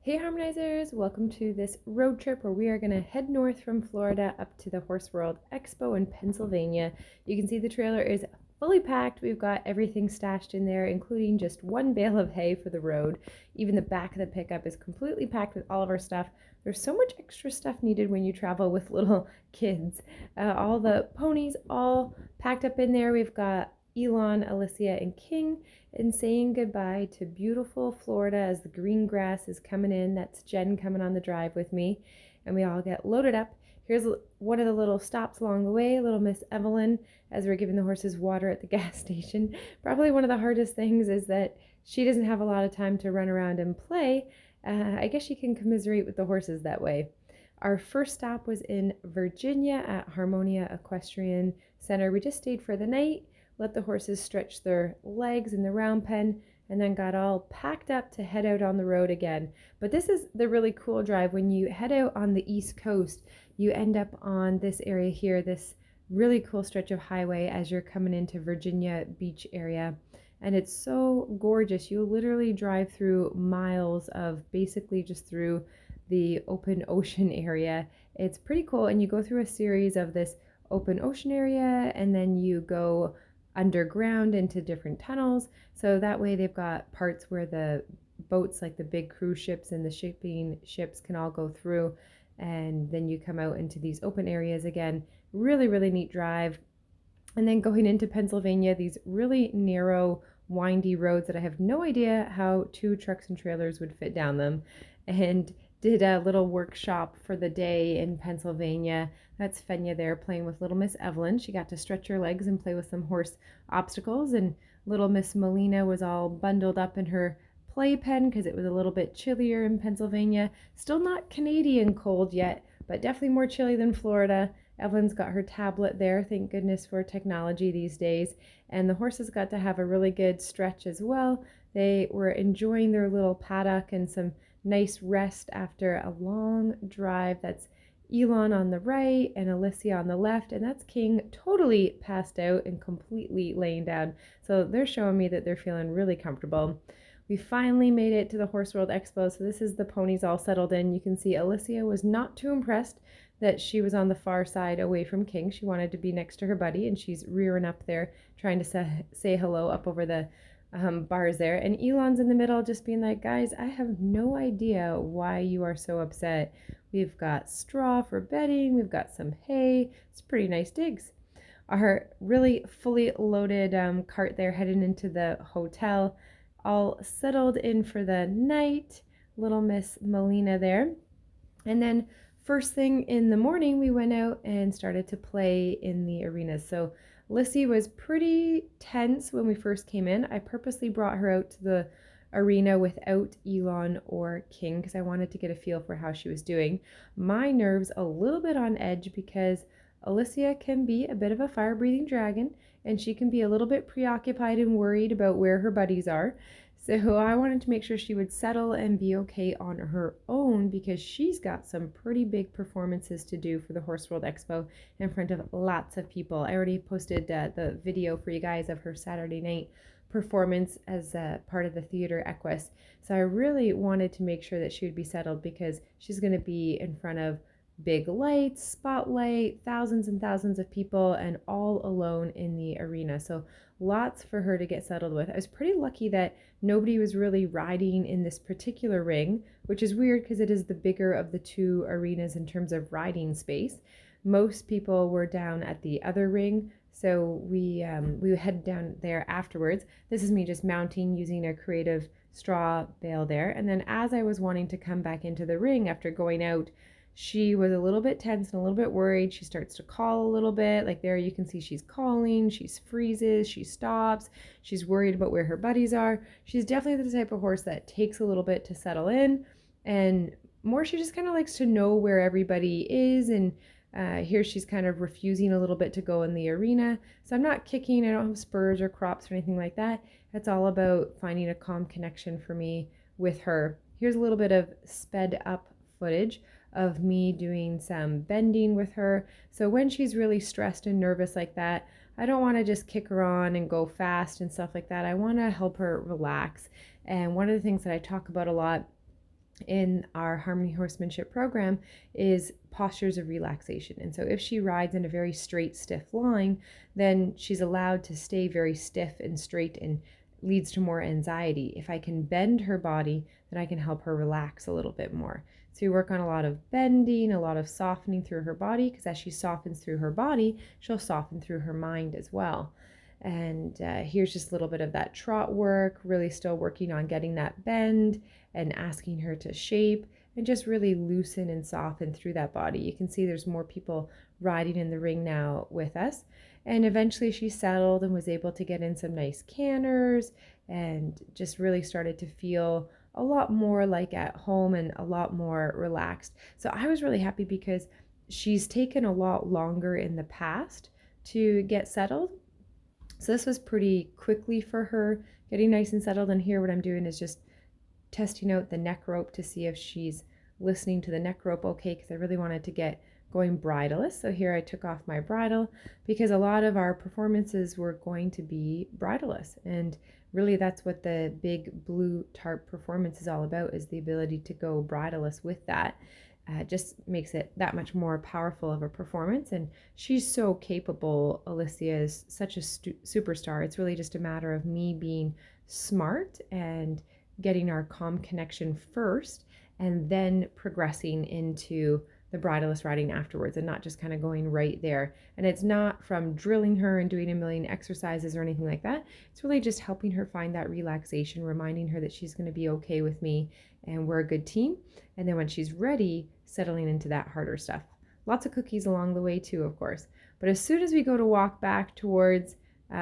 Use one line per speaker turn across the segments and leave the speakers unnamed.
Hey Harmonizers, welcome to this road trip where we are going to head north from Florida up to the Horse World Expo in Pennsylvania. You can see the trailer is fully packed. We've got everything stashed in there, including just one bale of hay for the road. Even the back of the pickup is completely packed with all of our stuff. There's so much extra stuff needed when you travel with little kids. All the ponies all packed up in there. We've got Elon, Alicia, and King, and saying goodbye to beautiful Florida as the green grass is coming in. That's Jen coming on the drive with me, and we all get loaded up. Here's one of the little stops along the way, little Miss Evelyn, as we're giving the horses water at the gas station. Probably one of the hardest things is that she doesn't have a lot of time to run around and play. I guess she can commiserate with the horses that way. Our first stop was in Virginia at Harmony Equestrian Center. We just stayed for the night, let the horses stretch their legs in the round pen, and then got all packed up to head out on the road again. But this is the really cool drive. When you head out on the East Coast, you end up on this area here, this really cool stretch of highway as you're coming into Virginia Beach area. And it's so gorgeous. You literally drive through miles of basically just through the open ocean area. It's pretty cool. And you go through a series of this open ocean area, and then you go underground into different tunnels. So that way they've got parts where the boats, like the big cruise ships and the shipping ships, can all go through, and then you come out into these open areas again. Really, really neat drive. And then going into Pennsylvania, these really narrow, windy roads that I have no idea how two trucks and trailers would fit down them. And did a little workshop for the day in Pennsylvania. That's Fenya there playing with little Miss Evelyn. She got to stretch her legs and play with some horse obstacles, and little Miss Melina was all bundled up in her playpen because it was a little bit chillier in Pennsylvania. Still not Canadian cold yet, but definitely more chilly than Florida. Evelyn's got her tablet there, thank goodness for technology these days, and the horses got to have a really good stretch as well. They were enjoying their little paddock and some nice rest after a long drive. That's Elon on the right and Alicia on the left, and that's King totally passed out and completely laying down. So they're showing me that they're feeling really comfortable. We finally made it to the Horse World Expo, so this is the ponies all settled in. You can see Alicia was not too impressed that she was on the far side away from King. She wanted to be next to her buddy, and she's rearing up there trying to say hello up over the bars there. And Elon's in the middle just being like, guys, I have no idea why you are so upset. We've got straw for bedding, we've got some hay. It's pretty nice digs. Our really fully loaded cart there heading into the hotel, all settled in for the night. Little Miss Melina there. And then first thing in the morning, we went out and started to play in the arenas. So Lissy was pretty tense when we first came in. I purposely brought her out to the arena without Elon or King because I wanted to get a feel for how she was doing. My nerves a little bit on edge because Alicia can be a bit of a fire-breathing dragon, and she can be a little bit preoccupied and worried about where her buddies are. So I wanted to make sure she would settle and be okay on her own because she's got some pretty big performances to do for the Horse World Expo in front of lots of people. I already posted the video for you guys of her Saturday night performance as part of the Theater Equus. So I really wanted to make sure that she would be settled because she's going to be in front of big lights, spotlight, thousands and thousands of people, and all alone in the arena. So lots for her to get settled with. I was pretty lucky that nobody was really riding in this particular ring, which is weird because it is the bigger of the two arenas in terms of riding space. Most people were down at the other ring, so we headed down there afterwards. This is me just mounting using a creative straw bale there. And then as I was wanting to come back into the ring after going out, she was a little bit tense and a little bit worried. She starts to call a little bit. Like there you can see she's calling, she freezes, she stops. She's worried about where her buddies are. She's definitely the type of horse that takes a little bit to settle in, and more she just kind of likes to know where everybody is. And here she's kind of refusing a little bit to go in the arena. So I'm not kicking, I don't have spurs or crops or anything like that. It's all about finding a calm connection for me with her. Here's a little bit of sped up footage of me doing some bending with her. So when she's really stressed and nervous like that, I don't want to just kick her on and go fast and stuff like that. I want to help her relax. And one of the things that I talk about a lot in our Harmony Horsemanship program is postures of relaxation. And so if she rides in a very straight, stiff line, then she's allowed to stay very stiff and straight and leads to more anxiety. If I can bend her body, then I can help her relax a little bit more. So we work on a lot of bending, a lot of softening through her body, because as she softens through her body, she'll soften through her mind as well. And here's just a little bit of that trot work, really still working on getting that bend and asking her to shape and just really loosen and soften through that body. You can see there's more people riding in the ring now with us. And eventually she settled and was able to get in some nice canters and just really started to feel a lot more like at home and a lot more relaxed. So I was really happy because she's taken a lot longer in the past to get settled. So this was pretty quickly for her, getting nice and settled. And here what I'm doing is just testing out the neck rope to see if she's listening to the neck rope okay, because I really wanted to get going bridleless. So here I took off my bridle because a lot of our performances were going to be bridleless. And really that's what the big blue tarp performance is all about, is the ability to go bridleless with that. Just makes it that much more powerful of a performance. And she's so capable. Alicia is such a superstar. It's really just a matter of me being smart and getting our calm connection first and then progressing into the bridleless riding afterwards, and not just kind of going right there. And it's not from drilling her and doing a million exercises or anything like that. It's really just helping her find that relaxation, reminding her that she's going to be okay with me and we're a good team. And then when she's ready, settling into that harder stuff. Lots of cookies along the way too, of course. But as soon as we go to walk back towards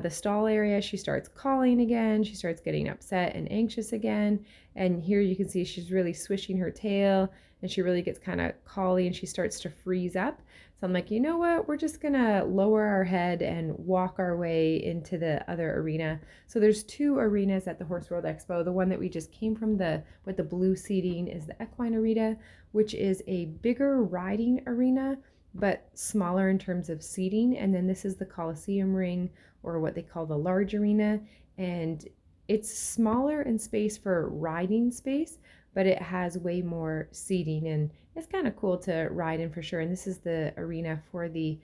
the stall area, she starts calling again. She starts getting upset and anxious again. And here you can see she's really swishing her tail and she really gets kind of colly and she starts to freeze up. So I'm like, you know what? We're just going to lower our head and walk our way into the other arena. So there's two arenas at the Horse World Expo. The one that we just came from with the blue seating is the equine arena, which is a bigger riding arena, but smaller in terms of seating. And then this is the Coliseum ring, or what they call the large arena. And it's smaller in space for riding space, but it has way more seating and it's kind of cool to ride in for sure. And this is the arena for the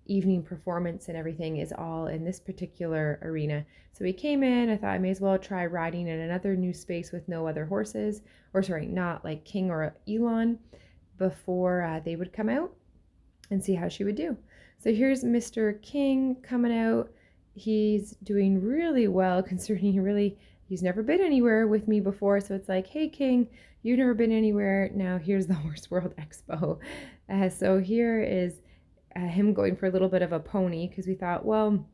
evening performance, and everything is all in this particular arena. So we came in, I thought I may as well try riding in another new space with no other horses, or sorry, not like King or Elon, before they would come out and see how she would do. So here's Mr. King coming out. He's doing really well considering he's never been anywhere with me before. So it's like, hey, King, you've never been anywhere. Now here's the Horse World Expo. So here is him going for a little bit of a pony, because we thought, well,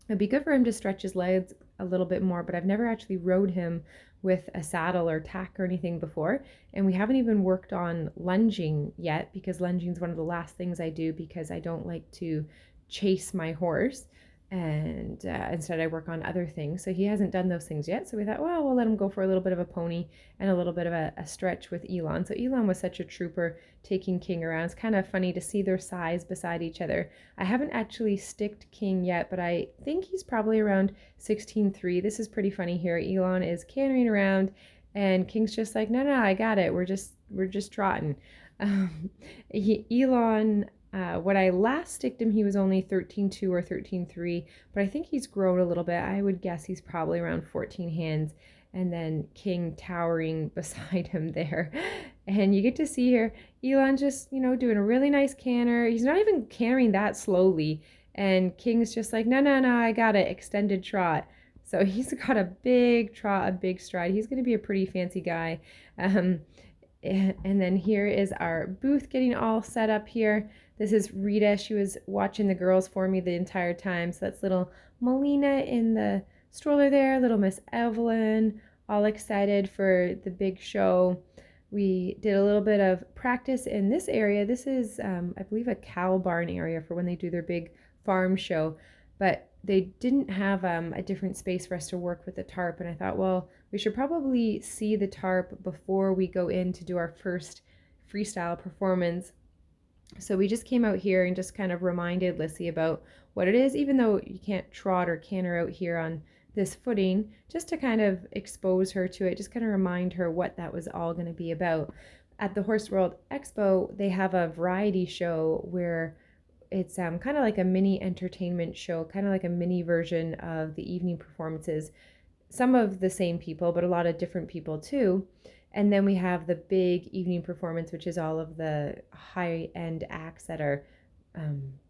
it'd be good for him to stretch his legs a little bit more, but I've never actually rode him with a saddle or tack or anything before. And we haven't even worked on lunging yet, because lunging is one of the last things I do because I don't like to chase my horse. And instead I work on other things. So he hasn't done those things yet. So we thought, well, we'll let him go for a little bit of a pony and a little bit of a stretch with Elon. So Elon was such a trooper taking King around. It's kind of funny to see their size beside each other. I haven't actually sticked King yet, but I think he's probably around 16.3. This is pretty funny here. Elon is cantering around and King's just like, no, I got it. We're just trotting. Elon, when I last sticked him, he was only 13.2 or 13.3, but I think he's grown a little bit. I would guess he's probably around 14 hands, and then King towering beside him there. And you get to see here, Elon just, doing a really nice canter. He's not even cantering that slowly, and King's just like, no, I got it, extended trot. So he's got a big trot, a big stride. He's going to be a pretty fancy guy. And then here is our booth getting all set up here. This is Rita. She was watching the girls for me the entire time. So that's little Melina in the stroller there, little Miss Evelyn, all excited for the big show. We did a little bit of practice in this area. This is, I believe, a cow barn area for when they do their big farm show. But they didn't have a different space for us to work with the tarp. And I thought, well, we should probably see the tarp before we go in to do our first freestyle performance. So we just came out here and just kind of reminded Lissy about what it is, even though you can't trot or canter out here on this footing just to kind of expose her to it, just kind of remind her what that was all going to be about. At the Horse World Expo, they have a variety show where it's kind of like a mini entertainment show, kind of like a mini version of the evening performances. Some of the same people, but a lot of different people too. And then we have the big evening performance, which is all of the high-end acts that are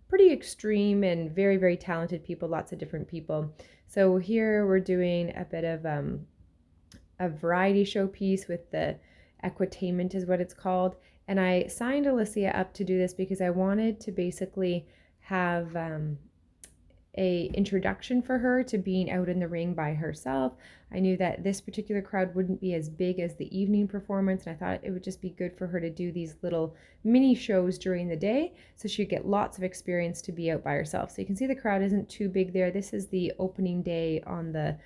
pretty extreme and very, very talented people, lots of different people. So here we're doing a bit of a variety show piece with the equitainment is what it's called. And I signed Alicia up to do this because I wanted to basically have a introduction for her to being out in the ring by herself. I knew that this particular crowd wouldn't be as big as the evening performance, and I thought it would just be good for her to do these little mini shows during the day so she'd get lots of experience to be out by herself. So you can see the crowd isn't too big there. This is the opening day on the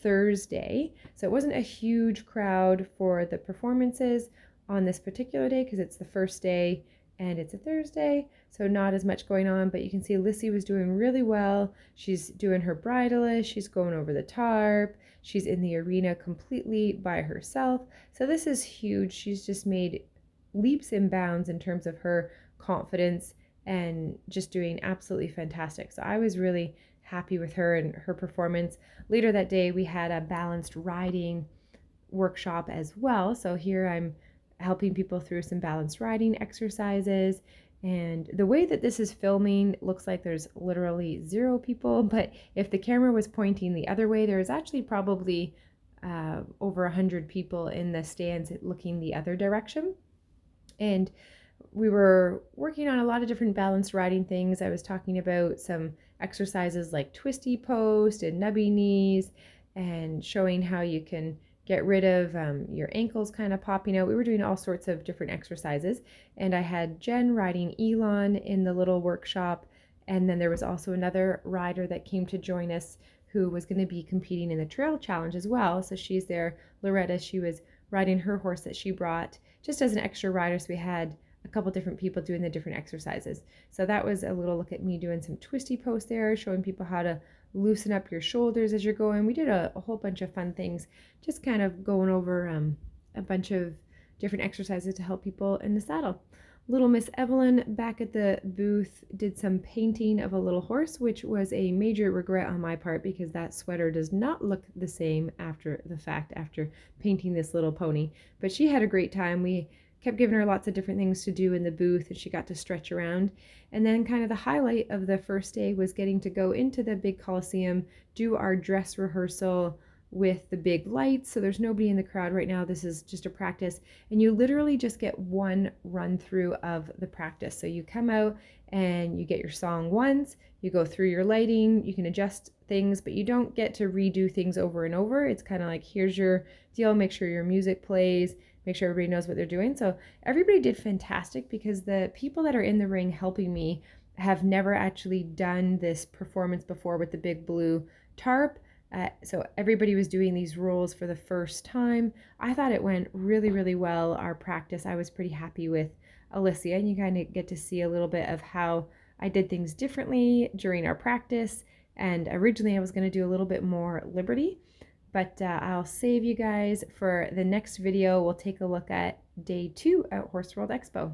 Thursday, so it wasn't a huge crowd for the performances on this particular day because it's the first day and it's a Thursday, so not as much going on, but you can see Lissy was doing really well. She's doing her bridleless, she's going over the tarp, she's in the arena completely by herself. So this is huge. She's just made leaps and bounds in terms of her confidence and just doing absolutely fantastic. So I was really happy with her and her performance. Later that day, we had a balanced riding workshop as well. So here I'm helping people through some balanced riding exercises. And the way that this is filming looks like there's literally 0 people, but if the camera was pointing the other way, there's actually probably over 100 people in the stands looking the other direction. And we were working on a lot of different balanced riding things. I was talking about some exercises like twisty post and nubby knees and showing how you can get rid of your ankles kind of popping out. We were doing all sorts of different exercises, and I had Jen riding Elon in the little workshop, and then there was also another rider that came to join us who was going to be competing in the trail challenge as well. So she's there, Loretta. She was riding her horse that she brought just as an extra rider, so we had a couple different people doing the different exercises. So that was a little look at me doing some twisty post there, showing people how to loosen up your shoulders as you're going. We did a whole bunch of fun things, just kind of going over a bunch of different exercises to help people in the saddle. Little Miss Evelyn back at the booth did some painting of a little horse, which was a major regret on my part because that sweater does not look the same after the fact, after painting this little pony. But she had a great time. We kept giving her lots of different things to do in the booth, and she got to stretch around. And then kind of the highlight of the first day was getting to go into the big Coliseum, do our dress rehearsal with the big lights. So there's nobody in the crowd right now. This is just a practice, and you literally just get one run through of the practice. So you come out and you get your song once, you go through your lighting, you can adjust things, but you don't get to redo things over and over. It's kind of like, here's your deal, make sure your music plays, make sure everybody knows what they're doing. So everybody did fantastic because the people that are in the ring helping me have never actually done this performance before with the big blue tarp. So everybody was doing these rolls for the first time. I thought it went really, really well, our practice. I was pretty happy with Alicia, and you kind of get to see a little bit of how I did things differently during our practice. And originally I was going to do a little bit more liberty, but I'll save you guys for the next video. We'll take a look at day 2 at Horse World Expo.